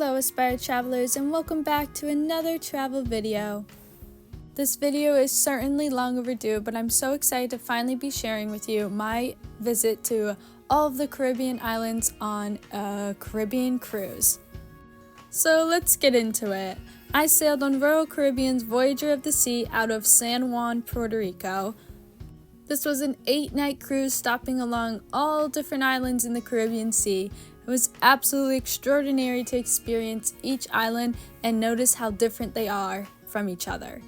Hello aspired travelers, and welcome back to another travel video. This video is certainly long overdue, but I'm so excited to finally be sharing with you my visit to all of the Caribbean islands on a Caribbean cruise. So let's get into it. I sailed on Royal Caribbean's Voyager of the Sea out of San Juan, Puerto Rico. This was an 8-night cruise stopping along all different islands in the Caribbean Sea. It was absolutely extraordinary to experience each island and notice how different they are from each other.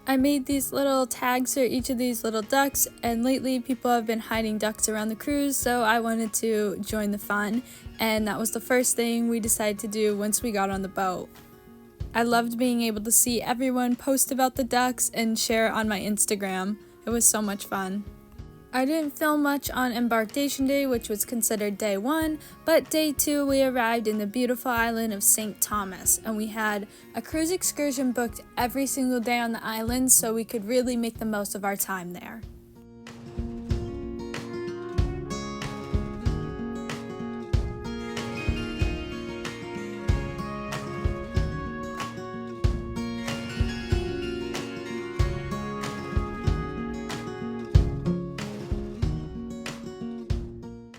I made these little tags for each of these little ducks, and lately people have been hiding ducks around the cruise, so I wanted to join the fun, and that was the first thing we decided to do once we got on the boat. I loved being able to see everyone post about the ducks and share on my Instagram. It was so much fun. I didn't film much on embarkation day, which was considered day 1, but day 2 we arrived in the beautiful island of St. Thomas, and we had a cruise excursion booked every single day on the island so we could really make the most of our time there.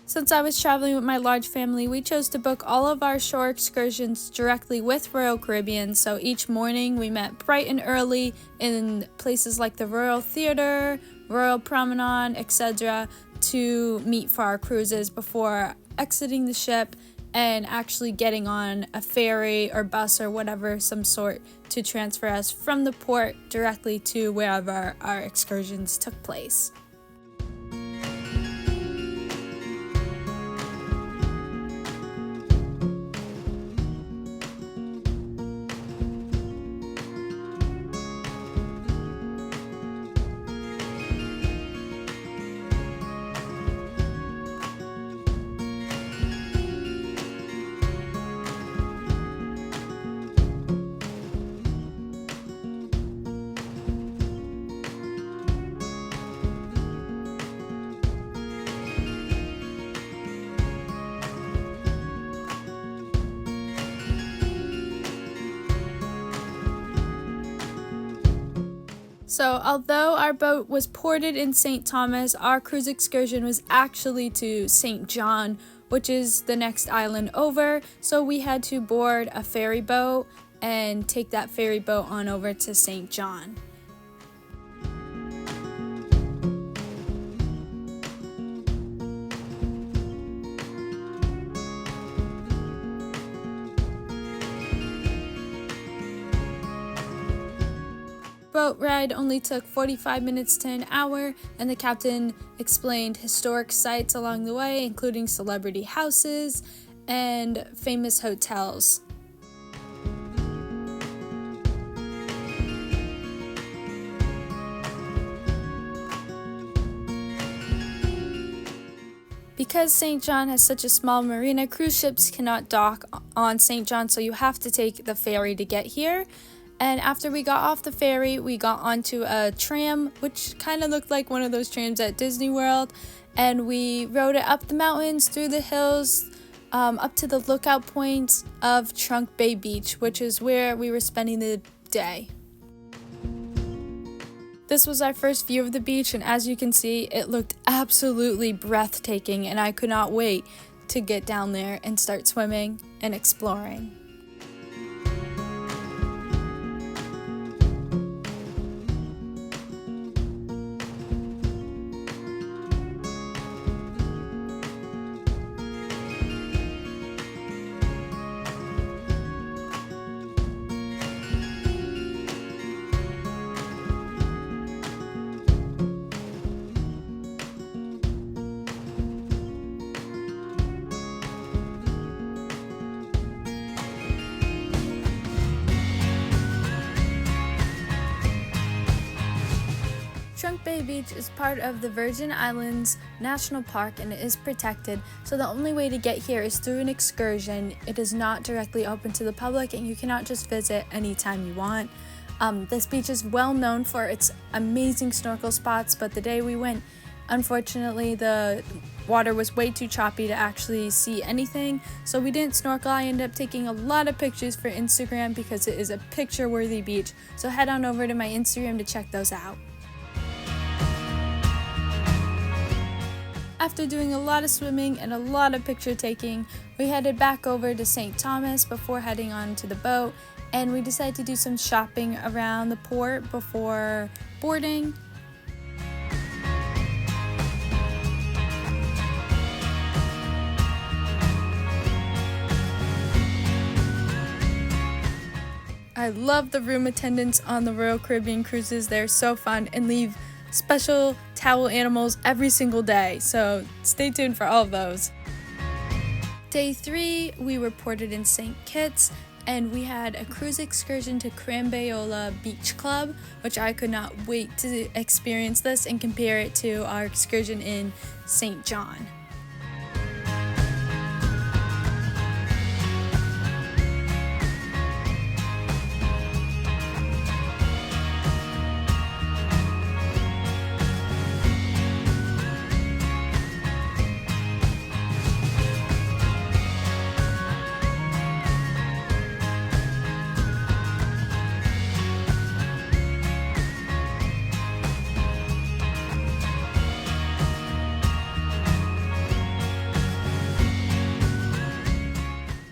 Since I was traveling with my large family, we chose to book all of our shore excursions directly with Royal Caribbean, so each morning we met bright and early in places like the Royal Theatre, Royal Promenade, etc. to meet for our cruises before exiting the ship and actually getting on a ferry or bus or whatever some sort to transfer us from the port directly to wherever our excursions took place. So although our boat was ported in St. Thomas, our cruise excursion was actually to St. John, which is the next island over, so we had to board a ferry boat and take that ferry boat on over to St. John. Boat ride only took 45 minutes to an hour, and the captain explained historic sites along the way, including celebrity houses and famous hotels. Because St. John has such a small marina, cruise ships cannot dock on St. John, so you have to take the ferry to get here. And after we got off the ferry, we got onto a tram, which kind of looked like one of those trams at Disney World, and we rode it up the mountains, through the hills, up to the lookout point of Trunk Bay Beach, which is where we were spending the day. This was our first view of the beach, and as you can see, it looked absolutely breathtaking, and I could not wait to get down there and start swimming and exploring. Chunk Bay Beach is part of the Virgin Islands National Park and it is protected, so the only way to get here is through an excursion. It is not directly open to the public and you cannot just visit anytime you want. This beach is well known for its amazing snorkel spots, but the day we went, unfortunately, the water was way too choppy to actually see anything, so we didn't snorkel. I ended up taking a lot of pictures for Instagram because it is a picture-worthy beach, so head on over to my Instagram to check those out. After doing a lot of swimming and a lot of picture taking, we headed back over to St. Thomas before heading on to the boat, and we decided to do some shopping around the port before boarding. I love the room attendants on the Royal Caribbean cruises. They're so fun and leave special towel animals every single day, so stay tuned for all of those. Day 3, we were ported in St. Kitts, and we had a cruise excursion to Crambayola Beach Club, which I could not wait to experience this and compare it to our excursion in St. John.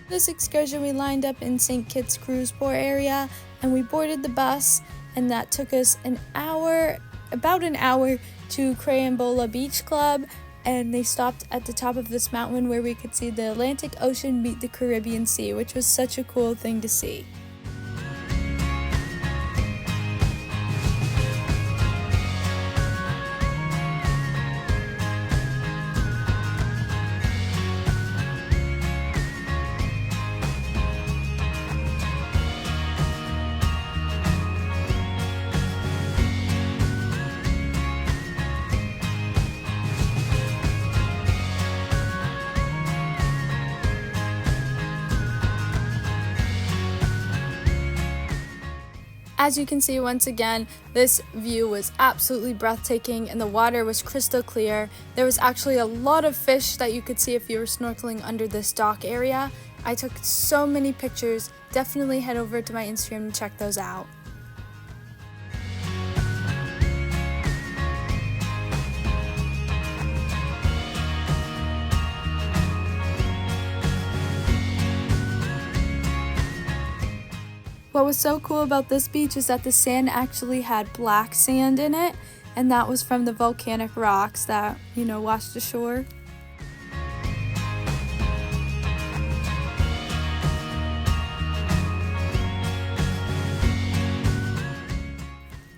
This excursion we lined up in St. Kitts cruise port area and we boarded the bus, and that took us about an hour to Crambayola Beach Club, and they stopped at the top of this mountain where we could see the Atlantic Ocean meet the Caribbean Sea, which was such a cool thing to see. As you can see, once again, this view was absolutely breathtaking and the water was crystal clear. There was actually a lot of fish that you could see if you were snorkeling under this dock area. I took so many pictures. Definitely head over to my Instagram to check those out. What was so cool about this beach is that the sand actually had black sand in it, and that was from the volcanic rocks that, washed ashore.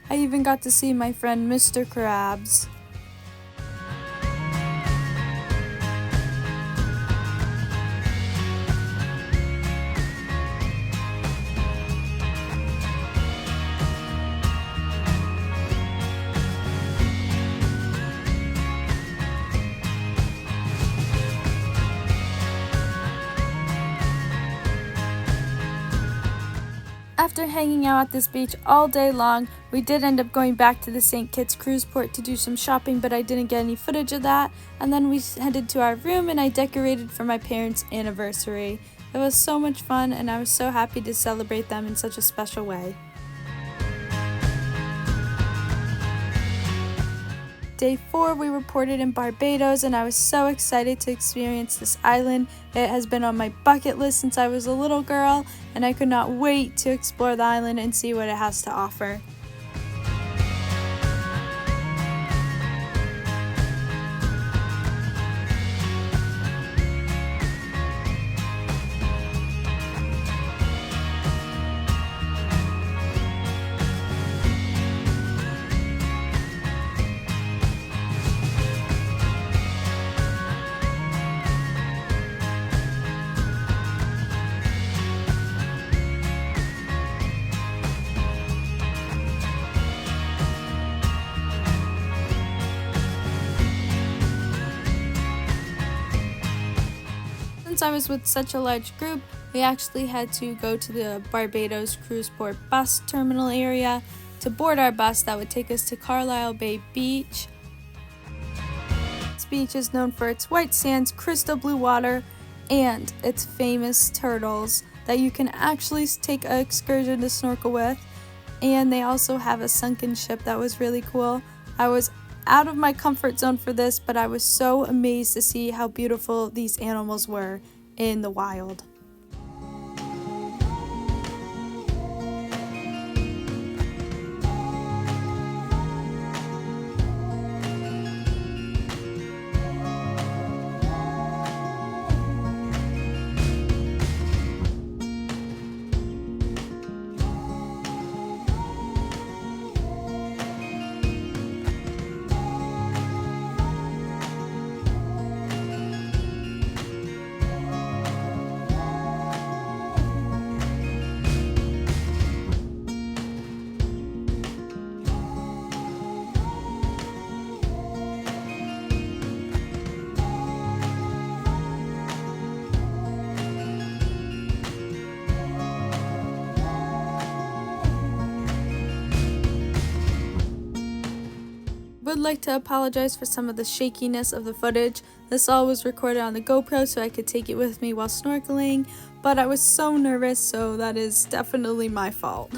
I even got to see my friend Mr. Krabs. After hanging out at this beach all day long, we did end up going back to the St. Kitts cruise port to do some shopping, but I didn't get any footage of that. And then we headed to our room and I decorated for my parents' anniversary. It was so much fun and I was so happy to celebrate them in such a special way. Day 4, we were ported in Barbados, and I was so excited to experience this island. It has been on my bucket list since I was a little girl, and I could not wait to explore the island and see what it has to offer. since I was with such a large group, we actually had to go to the Barbados cruise port bus terminal area to board our bus that would take us to Carlisle Bay Beach. This beach is known for its white sands, crystal blue water, and its famous turtles that you can actually take an excursion to snorkel with. And they also have a sunken ship that was really cool. I was out of my comfort zone for this, but I was so amazed to see how beautiful these animals were in the wild. Would like to apologize for some of the shakiness of the footage. This all was recorded on the GoPro so I could take it with me while snorkeling, but I was so nervous, so that is definitely my fault.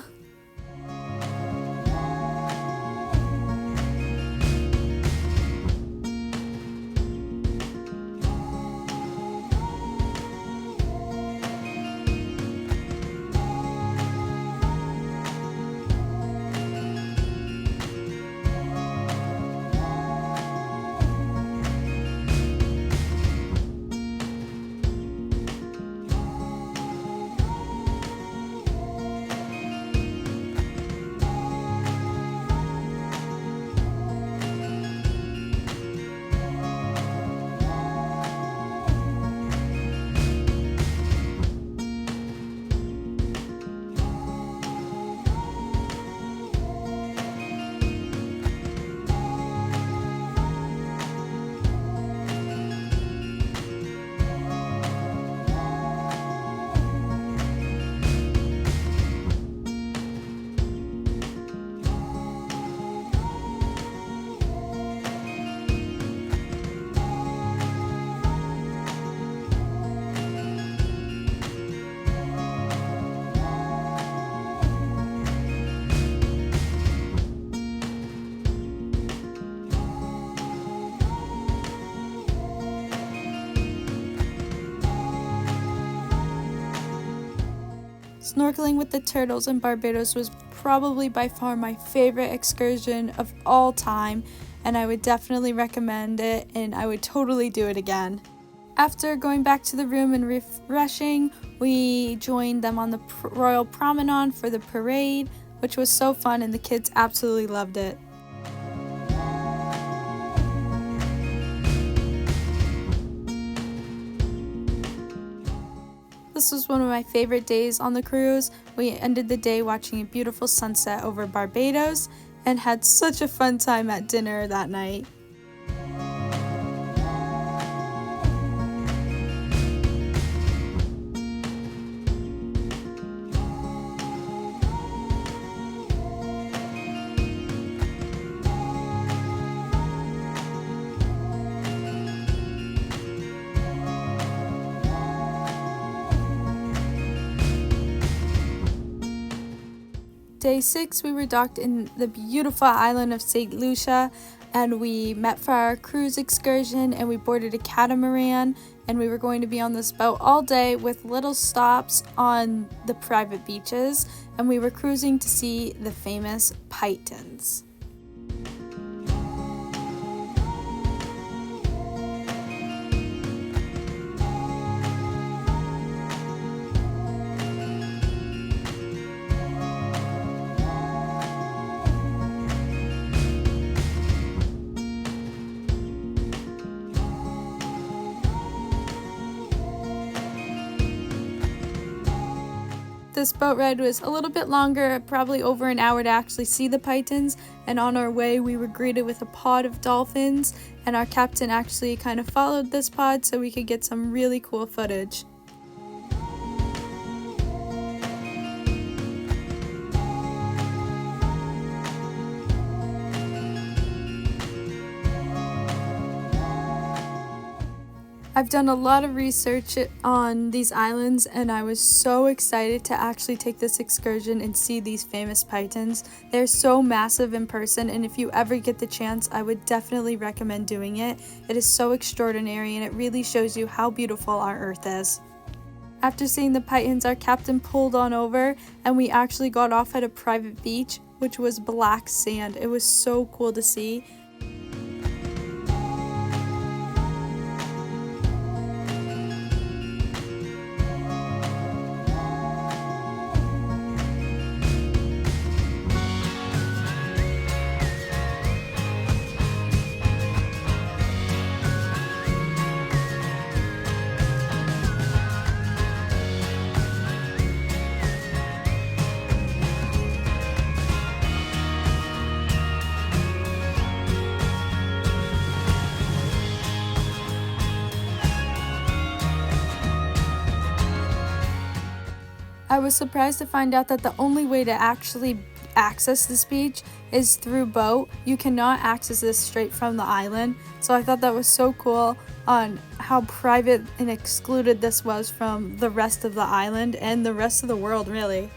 Snorkeling with the turtles in Barbados was probably by far my favorite excursion of all time, and I would definitely recommend it, and I would totally do it again. After going back to the room and refreshing, we joined them on the Royal Promenade for the parade, which was so fun and the kids absolutely loved it. This was one of my favorite days on the cruise. We ended the day watching a beautiful sunset over Barbados and had such a fun time at dinner that night. Day 6, we were docked in the beautiful island of St. Lucia, and we met for our cruise excursion, and we boarded a catamaran, and we were going to be on this boat all day with little stops on the private beaches, and we were cruising to see the famous pythons. this boat ride was a little bit longer, probably over an hour to actually see the pythons, and on our way we were greeted with a pod of dolphins, and our captain actually kind of followed this pod so we could get some really cool footage. I've done a lot of research on these islands, and I was so excited to actually take this excursion and see these famous pythons. They're so massive in person, and if you ever get the chance, I would definitely recommend doing it. It is so extraordinary, and it really shows you how beautiful our Earth is. After seeing the pythons, our captain pulled on over, and we actually got off at a private beach, which was black sand. It was so cool to see. I was surprised to find out that the only way to actually access this beach is through boat. You cannot access this straight from the island, so I thought that was so cool on how private and excluded this was from the rest of the island and the rest of the world, really.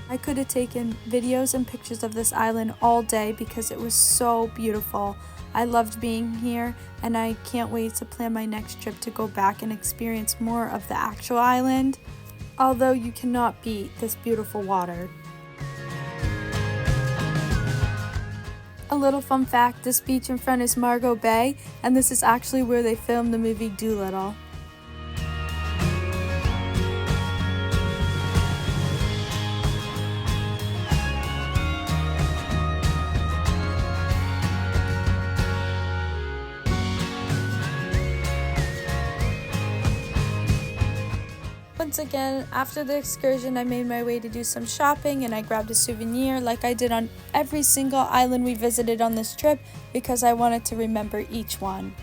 I could have taken videos and pictures of this island all day because it was so beautiful. I loved being here, and I can't wait to plan my next trip to go back and experience more of the actual island, although you cannot beat this beautiful water. A little fun fact, this beach in front is Margot Bay, and this is actually where they filmed the movie Dolittle. Once again, after the excursion, I made my way to do some shopping, and I grabbed a souvenir like I did on every single island we visited on this trip because I wanted to remember each one.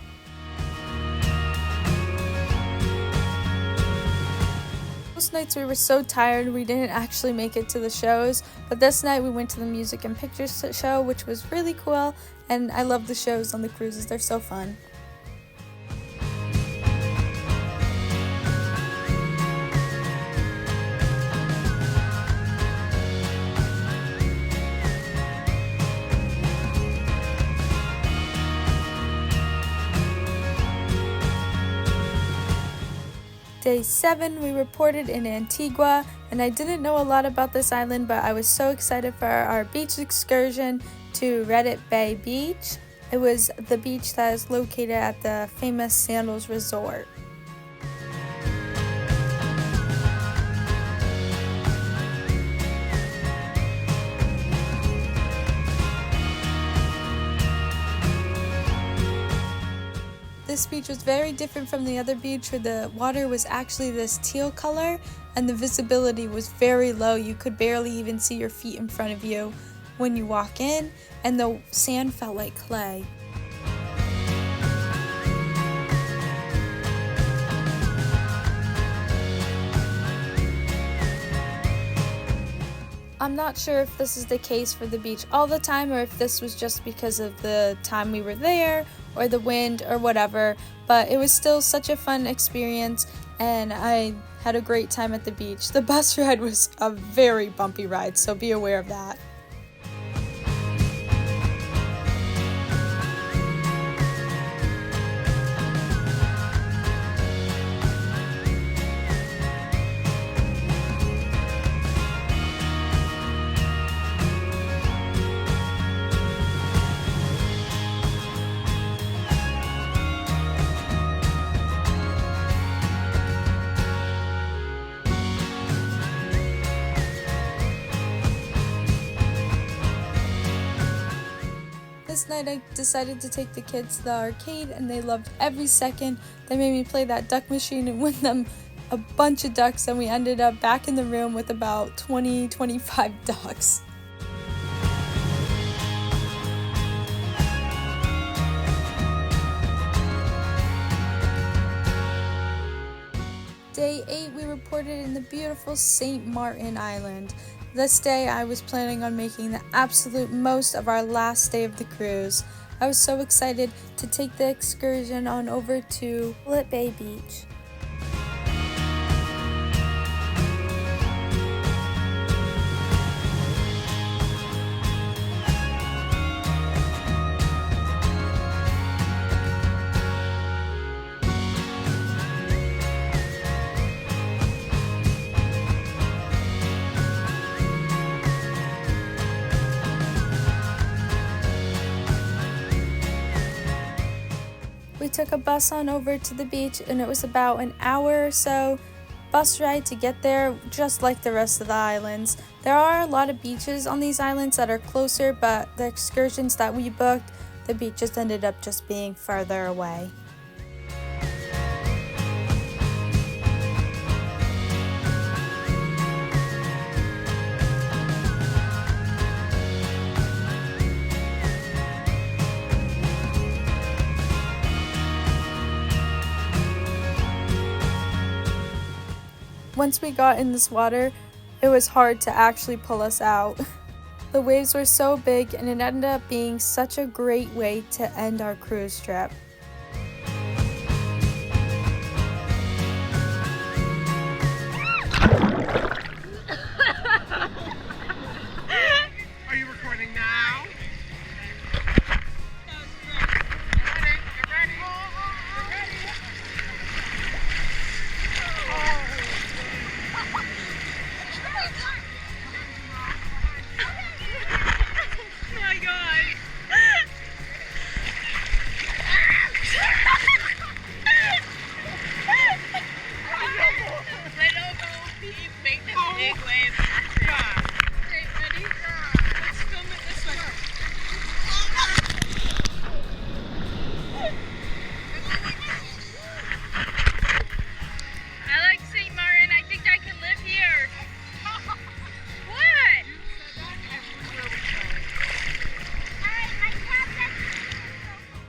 Most nights we were so tired we didn't actually make it to the shows, but this night we went to the music and pictures show, which was really cool, and I love the shows on the cruises. They're so fun. Day 7, we reported in Antigua, and I didn't know a lot about this island, but I was so excited for our beach excursion to Reddit Bay Beach. It was the beach that is located at the famous Sandals Resort. This beach was very different from the other beach where the water was actually this teal color and the visibility was very low. You could barely even see your feet in front of you when you walk in, and the sand felt like clay. I'm not sure if this is the case for the beach all the time or if this was just because of the time we were there or the wind or whatever, but it was still such a fun experience and I had a great time at the beach. The bus ride was a very bumpy ride, so be aware of that. last night I decided to take the kids to the arcade and they loved every second. They made me play that duck machine and win them a bunch of ducks, and we ended up back in the room with about 25 ducks. Day 8, we reported in the beautiful St. Maarten Island. This day, I was planning on making the absolute most of our last day of the cruise. I was so excited to take the excursion on over to Bullet Bay Beach. We took a bus on over to the beach, and it was about an hour or so bus ride to get there, just like the rest of the islands. There are a lot of beaches on these islands that are closer, but the excursions that we booked, the beaches ended up just being further away. Once we got in this water, it was hard to actually pull us out. The waves were so big, and it ended up being such a great way to end our cruise trip. Are you recording now? Big wave. Okay, ready? Let's film it this way. I like St. Maarten. I think I can live here. What?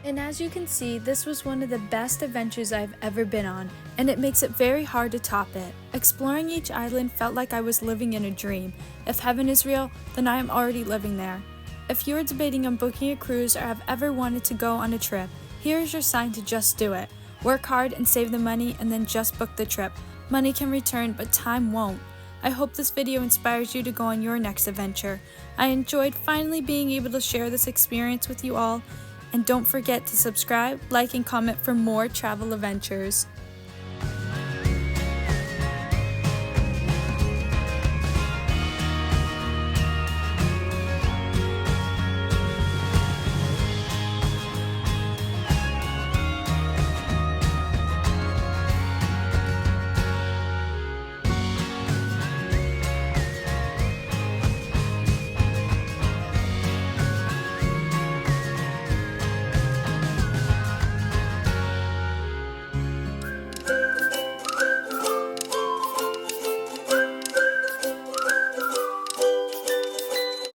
And as you can see, this was one of the best adventures I've ever been on, and it makes it very hard to top it. Exploring each island felt like I was living in a dream. If heaven is real, then I am already living there. If you are debating on booking a cruise or have ever wanted to go on a trip, here is your sign to just do it. Work hard and save the money, and then just book the trip. Money can return, but time won't. I hope this video inspires you to go on your next adventure. I enjoyed finally being able to share this experience with you all. And don't forget to subscribe, like, and comment for more travel adventures.